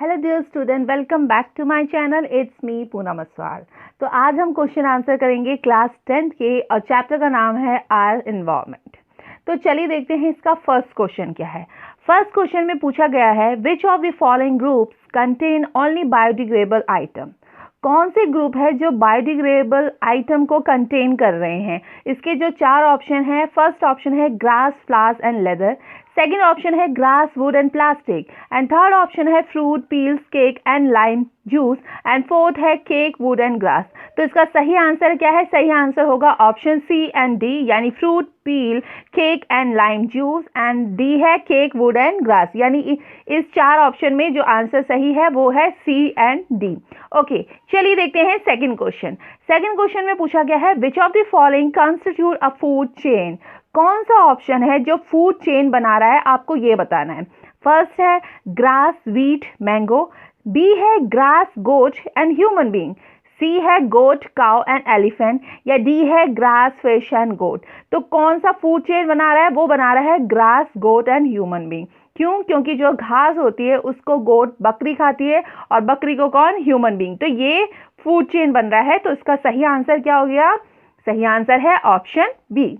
Hello dear student, welcome back to my channel. It's me Poonam Aswal. तो आज हम question answer करेंगे क्लास 10th के और चैप्टर का नाम है आर एनवायरनमेंट। तो चलिए देखते हैं इसका फर्स्ट क्वेश्चन क्या है। फर्स्ट क्वेश्चन में पूछा गया है which of the following groups contain only biodegradable item. कौन से ग्रुप है जो बायोडिग्रेडेबल आइटम को कंटेन कर रहे हैं। इसके जो चार ऑप्शन है, फर्स्ट ऑप्शन है grass, flowers and leather, second option है grass, wood and plastic, and third option है fruit, peels, cake and lime juice, and fourth है केक, वुड एंड ग्रास। तो इसका सही आंसर क्या है? सही आंसर होगा ऑप्शन सी एंड डी, यानी fruit, peel, cake and lime juice, and D है केक, वुड एंड ग्रास। यानी इस चार ऑप्शन में जो आंसर सही है वो है सी एंड डी। ओके, चलिए देखते हैं सेकंड क्वेश्चन। सेकंड क्वेश्चन में पूछा गया है which of the following constitute a food chain. कौन सा ऑप्शन है जो फूड चेन बना रहा है, आपको ये बताना है। फर्स्ट है ग्रास, व्हीट, मैंगो, बी है grass, goat and human being, C है गोट, काउ एंड एलिफेंट, या डी है ग्रास, फिश एंड गोट। तो कौन सा फूड चेन बना रहा है? वो बना रहा है grass, goat and human being. क्यों? क्योंकि जो घास होती है उसको गोट, बकरी खाती है, और बकरी को कौन? Human being. तो ये फूड चेन बन रहा है। तो इसका सही आंसर क्या हो गया? सही आंसर है option B.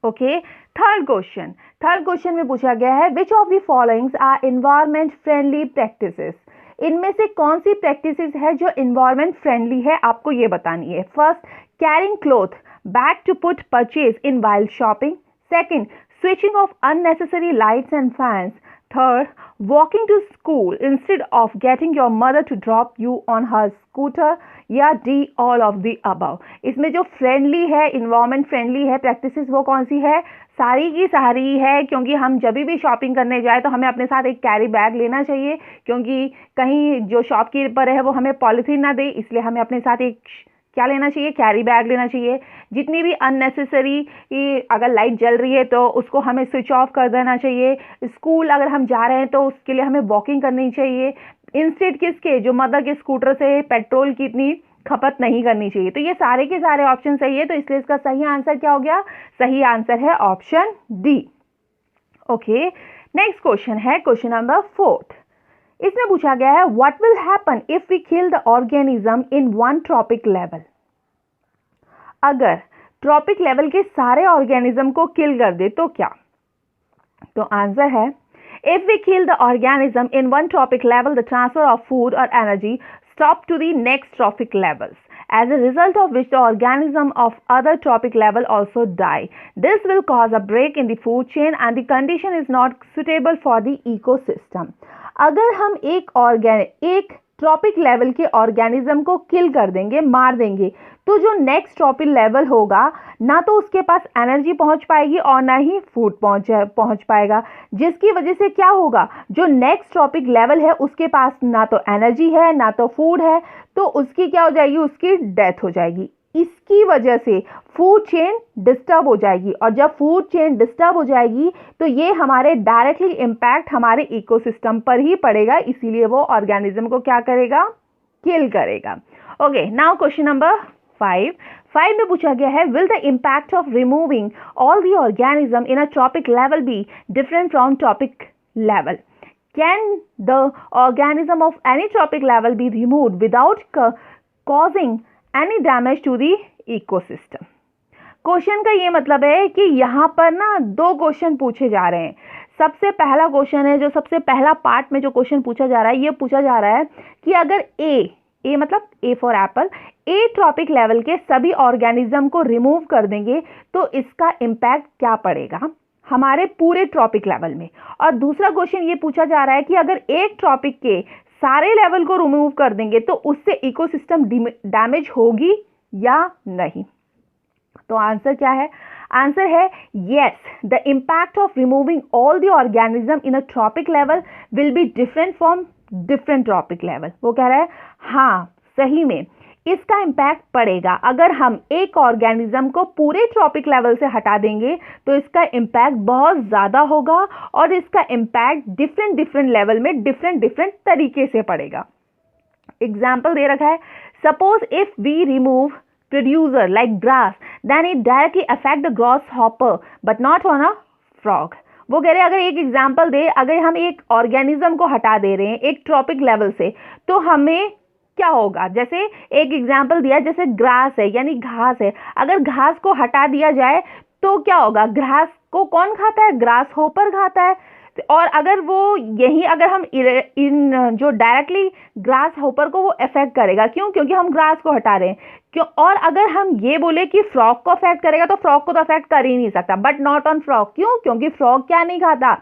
Okay, third question में पूछा गया है which of the followings are environment friendly practices. इनमें से कौन सी प्रैक्टिसेस है जो एनवायरमेंट फ्रेंडली है, आपको ये बतानी है। First, carrying cloth bag to put purchase in while shopping, second, switching off unnecessary lights and fans, third, walking to school instead of getting your mother to drop you on her scooter, या D all of the above. इसमें जो friendly है, environment friendly है practices, वो कौन सी है? सारी की सारी है, क्योंकि हम जब भी शॉपिंग करने जाए तो हमें अपने साथ एक कैरी बैग लेना चाहिए, क्योंकि कहीं जो शॉपकीपर है वो हमें पॉलीथीन ना दे, इसलिए हमें अपने साथ एक क्या लेना चाहिए? कैरी बैग लेना चाहिए। जितनी भी अननेसेसरी अगर लाइट जल रही है तो उसको हमें स्विच ऑफ कर देना चाहिए। स्कूल अगर हम जा रहे हैं तो उसके लिए हमें वॉकिंग करनी चाहिए, इंस्टेड किसके? जो मदर के स्कूटर से पेट्रोल की इतनी खपत नहीं करनी चाहिए। तो ये सारे के सारे ऑप्शन सही है, तो इसलिए इसका सही आंसर क्या हो गया? सही आंसर है option D. Okay, next question है क्वेश्चन नंबर 4। इसमें पूछा गया है what will happen if we kill the organism in one trophic level. अगर ट्रॉपिक लेवल के सारे ऑर्गेनिज्म को किल कर दे तो क्या? तो आंसर है if we kill the organism in one trophic level the transfer of food और energy stop to the next trophic levels, as a result of which the organism of other tropic level also die. This will cause a break in the food chain and the condition is not suitable for the ecosystem. अगर हम एक tropic level के organism को किल कर देंगे, मार देंगे, तो जो नेक्स्ट ट्रॉपिक लेवल होगा ना तो उसके पास एनर्जी पहुंच पाएगी और ना ही फूड पहुंच पाएगा, जिसकी वजह से क्या होगा? जो नेक्स्ट ट्रॉपिक लेवल है उसके पास ना तो एनर्जी है ना तो फूड है, तो उसकी क्या हो जाएगी? उसकी डेथ हो जाएगी। इसकी वजह से फूड चेन डिस्टर्ब हो जाएगी, और जब फूड चेन डिस्टर्ब हो जाएगी तो ये हमारे डायरेक्टली इम्पैक्ट हमारे इकोसिस्टम पर ही पड़ेगा, इसीलिए वो ऑर्गेनिज्म को क्या करेगा? किल करेगा। ओके, नाउ क्वेश्चन नंबर 5 में पूछा गया है will the impact of removing all the organism in a trophic level be different from trophic level. Can the organism of any trophic level be removed without causing any damage to the ecosystem। Question का ये मतलब है कि यहाँ पर ना दो question पूछे जा रहे हैं। सबसे पहला क्वेश्चन है, जो सबसे पहला पार्ट में जो क्वेश्चन पूछा जा रहा है, ये पूछा जा रहा है कि अगर ए मतलब A for Apple, A tropic level के सभी ऑर्गेनिज्म को रिमूव कर देंगे तो इसका इम्पैक्ट क्या पड़ेगा हमारे पूरे ट्रॉपिक लेवल में। और दूसरा क्वेश्चन ये पूछा जा रहा है कि अगर एक ट्रॉपिक के सारे लेवल को रिमूव कर देंगे तो उससे इकोसिस्टम डैमेज होगी या नहीं। तो आंसर क्या है? आंसर है yes, the impact of removing all the organism in a trophic level will be different from different trophic level. वो कह रहा है हाँ, सही में इसका इम्पैक्ट पड़ेगा। अगर हम एक ऑर्गेनिज्म को पूरे ट्रॉपिक लेवल से हटा देंगे तो इसका इम्पैक्ट बहुत ज़्यादा होगा, और इसका इम्पैक्ट डिफरेंट लेवल में डिफरेंट तरीके से पड़ेगा। एग्जाम्पल दे रखा है, suppose if we remove producer like grass then it directly affect the grasshopper but not on a frog. वो कह रहे हैं अगर एक एग्जाम्पल दे, अगर हम एक ऑर्गेनिज्म को हटा दे रहे हैं एक ट्रॉपिक लेवल से तो हमें क्या होगा। जैसे एक एग्जाम्पल दिया, जैसे ग्रास है यानी घास है, अगर घास को हटा दिया जाए तो क्या होगा, घास को कौन खाता है, ग्रास होपर खाता है। और अगर वो यही अगर हम इन जो डायरेक्टली ग्रास होपर को वो अफेक्ट करेगा, क्यों, क्योंकि हम ग्रास को हटा रहे हैं क्यों। और अगर हम ये बोले कि फ्रॉग को अफेक्ट करेगा तो फ्रॉग को तो अफेक्ट कर ही नहीं सकता, बट नॉट ऑन फ्रॉग, क्यों, क्योंकि फ्रॉग क्या नहीं खाता,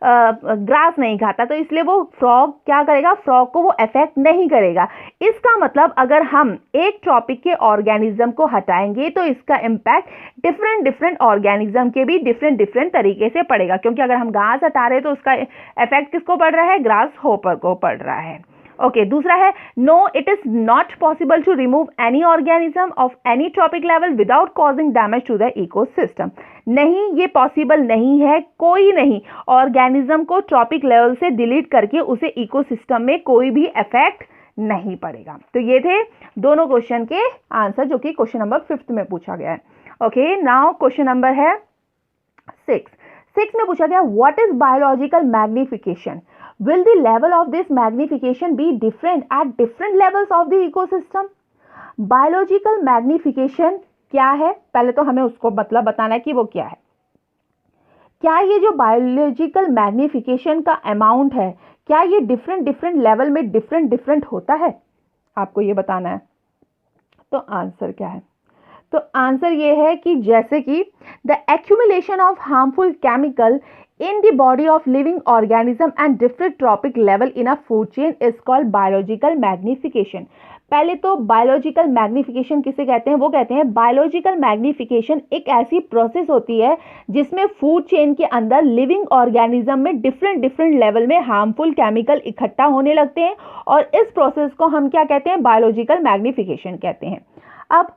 ग्रास नहीं खाता, तो इसलिए वो फ्रॉग क्या करेगा, फ्रॉग को वो अफेक्ट नहीं करेगा। इसका मतलब अगर हम एक टॉपिक के ऑर्गेनिज्म को हटाएंगे तो इसका इम्पैक्ट डिफरेंट डिफरेंट ऑर्गेनिज्म के भी डिफरेंट डिफरेंट तरीके से पड़ेगा, क्योंकि अगर हम घास हटा रहे हैं तो उसका इफेक्ट किसको पड़ रहा है, ग्रास होपर को पड़ रहा है। ओके, दूसरा है no it is not possible to remove any organism of any trophic level without causing damage to the ecosystem. नहीं, ये पॉसिबल नहीं है, कोई नहीं ऑर्गेनिज्म को ट्रॉपिक लेवल से डिलीट करके उसे इकोसिस्टम में कोई भी इफेक्ट नहीं पड़ेगा। तो ये थे दोनों क्वेश्चन के आंसर जो कि क्वेश्चन नंबर 5 में पूछा गया है। ओके, नाउ क्वेश्चन नंबर है 6 में पूछा गया what is biological magnification, will the level of this magnification be different at different levels of the ecosystem। Biological magnification क्या है, पहले तो हमें उसको मतलब बताना है कि वो क्या है। क्या ये जो बायोलॉजिकल मैग्निफिकेशन का अमाउंट है, क्या ये डिफरेंट डिफरेंट लेवल में डिफरेंट डिफरेंट होता है, आपको ये बताना है। तो आंसर क्या है, तो आंसर ये है कि जैसे कि the accumulation of harmful chemical in the body of living organism and different trophic level in a food chain is called biological magnification। पहले तो बायोलॉजिकल मैग्निफिकेशन किसे कहते हैं, वो कहते हैं बायोलॉजिकल मैग्निफिकेशन एक ऐसी प्रोसेस होती है जिसमें फूड चेन के अंदर लिविंग ऑर्गेनिज्म में डिफरेंट डिफरेंट लेवल में हार्मफुल केमिकल इकट्ठा होने लगते हैं और इस प्रोसेस को हम क्या कहते हैं, बायोलॉजिकल मैग्निफिकेशन कहते हैं। अब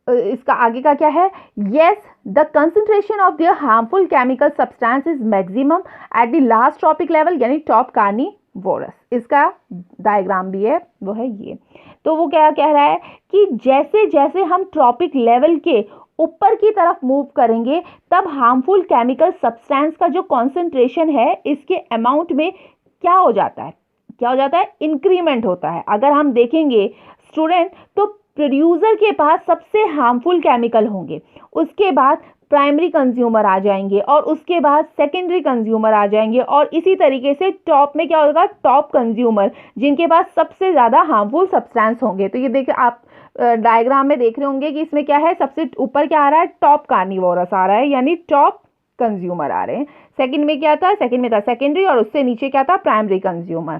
इसका आगे का क्या है, yes the concentration of the harmful chemical substance is maximum at the last trophic level यानी टॉप कार्निवोरस। इसका डायग्राम भी है, वो है ये। तो वो क्या कह रहा है कि जैसे जैसे हम ट्रॉपिक लेवल के ऊपर की तरफ मूव करेंगे तब हार्मफुल केमिकल सब्सटेंस का जो कॉन्सेंट्रेशन है इसके अमाउंट में क्या हो जाता है, क्या हो जाता है, इंक्रीमेंट होता है। अगर हम देखेंगे स्टूडेंट तो प्रोड्यूसर के पास सबसे हार्मफुल केमिकल होंगे, उसके बाद प्राइमरी कंज्यूमर आ जाएंगे और उसके बाद सेकेंडरी कंज्यूमर आ जाएंगे और इसी तरीके से टॉप में क्या होगा, टॉप कंज्यूमर जिनके पास सबसे ज़्यादा हार्मफुल सब्सटेंस होंगे। तो ये देखिए आप डायग्राम में देख रहे होंगे कि इसमें क्या है, सबसे ऊपर क्या आ रहा है, टॉप कार्निवोरस आ रहा है यानी टॉप कंज्यूमर आ रहे हैं। सेकेंड में क्या था, सेकेंड में था सेकेंडरी और उससे नीचे क्या था, प्राइमरी कंज्यूमर।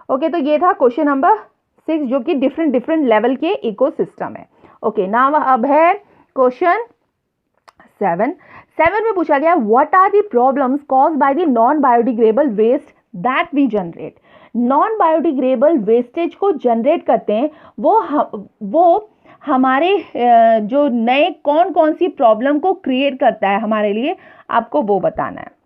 ओके, तो ये था क्वेश्चन नंबर 6 जो कि डिफरेंट डिफरेंट लेवल के इकोसिस्टम है। ओके, नाउ अब है क्वेश्चन 7 में पूछा गया what are the problems caused by the non biodegradable waste that we generate. Non biodegradable wastage को जनरेट करते हैं वो हमारे जो नए कौन कौन सी प्रॉब्लम को क्रिएट करता है हमारे लिए, आपको वो बताना है।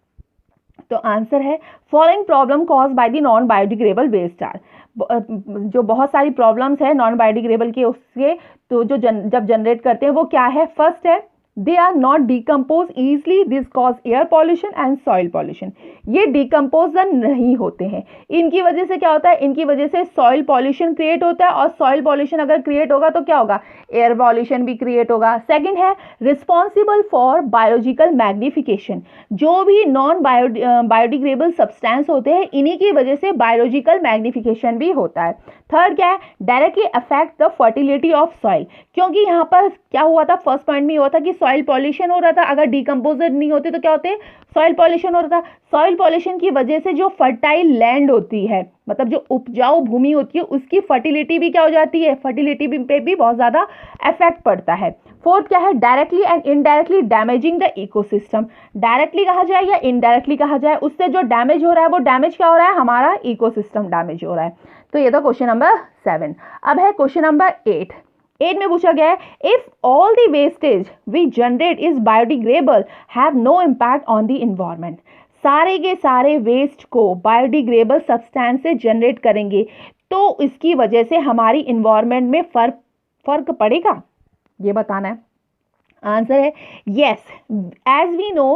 तो आंसर है following problem cause by the non biodegradable waste are. जो बहुत सारी प्रॉब्लम्स है नॉन बायोडिग्रेडेबल के उसके, तो जो जब जनरेट करते हैं वो क्या है, फर्स्ट है they are not decompose easily, this cause air pollution and soil pollution. ये डिकम्पोजन नहीं होते हैं, इनकी वजह से क्या होता है, इनकी वजह से सॉइल पॉल्यूशन क्रिएट होता है और सॉइल पॉल्यूशन अगर क्रिएट होगा तो क्या होगा, एयर पॉल्यूशन भी क्रिएट होगा। सेकंड है रिस्पॉन्सिबल फॉर बायोलॉजिकल मैग्निफिकेशन। जो भी नॉन बायोडिग्रेडेबल सब्सटेंस होते हैं इन्हीं की वजह से बायोलॉजिकल मैग्निफिकेशन भी होता है। थर्ड क्या है, directly affect the fertility of soil, क्योंकि यहाँ पर क्या हुआ था, फर्स्ट पॉइंट में हुआ था कि सॉइल पॉल्यूशन हो रहा था, अगर डिकम्पोजर नहीं होते तो क्या होते, सॉइल पॉल्यूशन हो रहा था। सॉइल पॉल्यूशन की वजह से जो फर्टाइल लैंड होती है, मतलब जो उपजाऊ भूमि होती है उसकी फर्टिलिटी भी क्या हो जाती है, फर्टिलिटी पे भी बहुत ज़्यादा इफेक्ट पड़ता है। फोर्थ क्या है, directly and indirectly damaging the ecosystem. Directly कहा जाए या इनडायरेक्टली कहा जाए, उससे जो डैमेज हो रहा है वो डैमेज क्या हो रहा है, हमारा इकोसिस्टम डैमेज हो रहा है। तो ये तो क्वेश्चन नंबर 7। अब है क्वेश्चन नंबर 8 में पूछा गया है if all the wastage we generate is biodegradable have no impact on the environment. सारे के सारे वेस्ट को बायोडिग्रेडेबल सब्सटेंस से जनरेट करेंगे तो इसकी वजह से हमारी इन्वायरमेंट में फर्क पड़ेगा, ये बताना है। आंसर है yes. As we know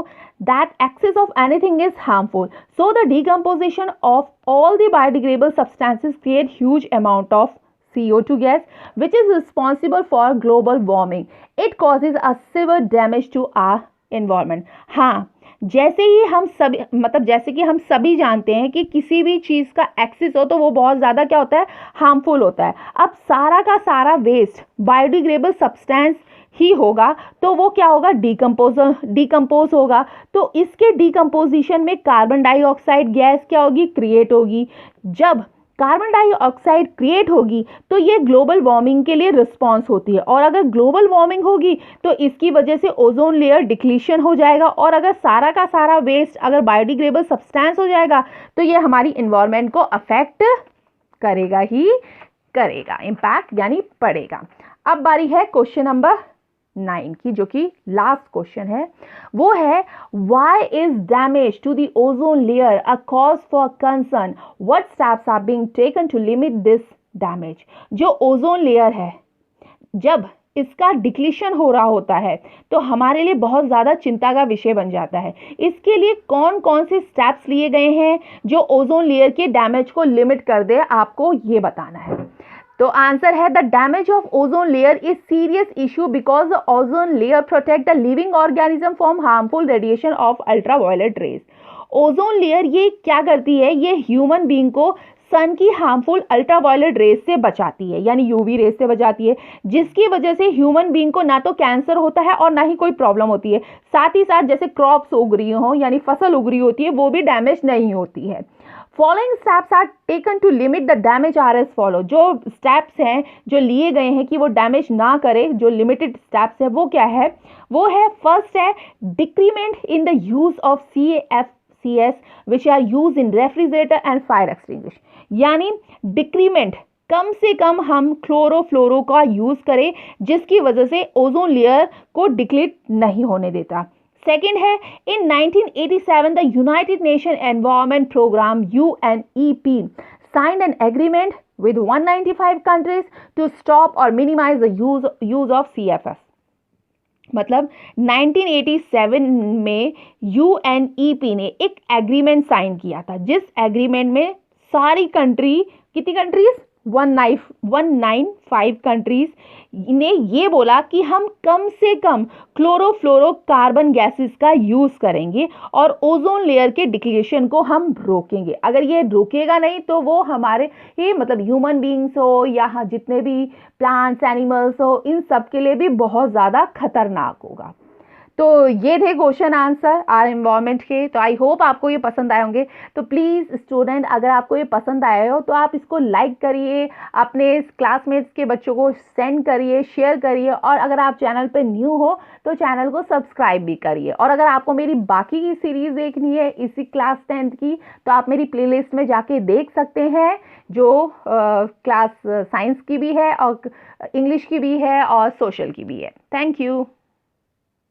that excess of anything is harmful, so the decomposition of all the biodegradable substances create huge amount of CO2 gas, which is responsible for global warming. It causes a severe damage to our environment. हाँ, जैसे ही हम सभी मतलब जैसे कि हम सभी जानते हैं कि किसी भी चीज़ का एक्सेस हो तो वो बहुत ज़्यादा क्या होता है, हार्मफुल होता है. अब सारा का सारा वेस्ट बायोडिग्रेडेबल सब्सटेंस ही होगा तो वो क्या होगा, डिकम्पोज होगा. तो इसके डिकम्पोजिशन में कार्बन डाइऑक्साइड गैस क्या होगी, क्रिएट होगी. जब कार्बन डाइऑक्साइड क्रिएट होगी तो ये ग्लोबल वार्मिंग के लिए रिस्पॉन्स होती है. और अगर ग्लोबल वार्मिंग होगी तो इसकी वजह से ओजोन लेयर डिक्लीशन हो जाएगा. और अगर सारा का सारा वेस्ट अगर बायोडिग्रेडेबल सब्सटेंस हो जाएगा तो ये हमारी इन्वायरमेंट को अफेक्ट करेगा ही करेगा, इम्पैक्ट यानी पड़ेगा. अब बारी है क्वेश्चन नंबर 9 की, जो कि लास्ट क्वेश्चन है. वो है why is damage to the ozone layer a cause for concern, what steps are being taken to limit this damage. जो ओजोन लेयर है जब इसका डिक्लीशन हो रहा होता है तो हमारे लिए बहुत ज़्यादा चिंता का विषय बन जाता है. इसके लिए कौन कौन से स्टेप्स लिए गए हैं जो ओजोन लेयर के डैमेज को लिमिट कर दे, आपको ये बताना है. तो आंसर है the damage of ozone layer is serious issue because the ozone layer protect the living organism from harmful radiation of ultraviolet rays. Ozone layer ये क्या करती है, ये ह्यूमन बीइंग को सन की हार्मफुल अल्ट्रावायलेट रेज से बचाती है, यानी यूवी रेज से बचाती है, जिसकी वजह से ह्यूमन बीइंग को ना तो कैंसर होता है और ना ही कोई प्रॉब्लम होती है. साथ ही साथ जैसे क्रॉप्स उग रही हो यानी फसल उग रही होती है वो भी डैमेज नहीं होती है. Following steps are taken to limit the damage are as follow. जो स्टेप्स हैं जो लिए गए हैं कि वो डैमेज ना करे, जो लिमिटेड स्टेप्स है वो क्या है, वो है फर्स्ट है decrement in the use of CFCs which are use in refrigerator and fire extinguisher. यानी डिक्रीमेंट, कम से कम हम क्लोरोफ्लोरो का यूज करें जिसकी वजह से ओजोन लेयर को डिक्लीट नहीं होने देता. सेकेंड है in 1987 the United Nation Environment Programme UNEP signed an agreement with 195 countries to stop or minimize the use of CFS. मतलब 1987 में UNEP ने एक एग्रीमेंट साइन किया था, जिस एग्रीमेंट में सारी कंट्री, कितनी कंट्रीज, 195 कंट्रीज ने ये बोला कि हम कम से कम क्लोरोफ्लोरोकार्बन गैसेस का यूज करेंगे और ओजोन लेयर के डिक्लेशन को हम रोकेंगे. अगर ये रोकेगा नहीं तो वो हमारे ही मतलब ह्यूमन बीइंग्स हो या जितने भी प्लांट्स एनिमल्स हो इन सब के लिए भी बहुत ज़्यादा खतरनाक होगा. तो ये थे क्वेश्चन आंसर आर एनवायरनमेंट के. तो आई होप आपको ये पसंद आए होंगे. तो प्लीज़ स्टूडेंट, अगर आपको ये पसंद आए हो तो आप इसको लाइक करिए, अपने क्लासमेट्स के बच्चों को सेंड करिए, शेयर करिए. और अगर आप चैनल पे न्यू हो तो चैनल को सब्सक्राइब भी करिए. और अगर आपको मेरी बाकी की सीरीज़ देखनी है इसी क्लास 10th की तो आप मेरी प्लेलिस्ट में जाके देख सकते हैं, जो क्लास साइंस की भी है और इंग्लिश की भी है और सोशल की भी है. Thank you.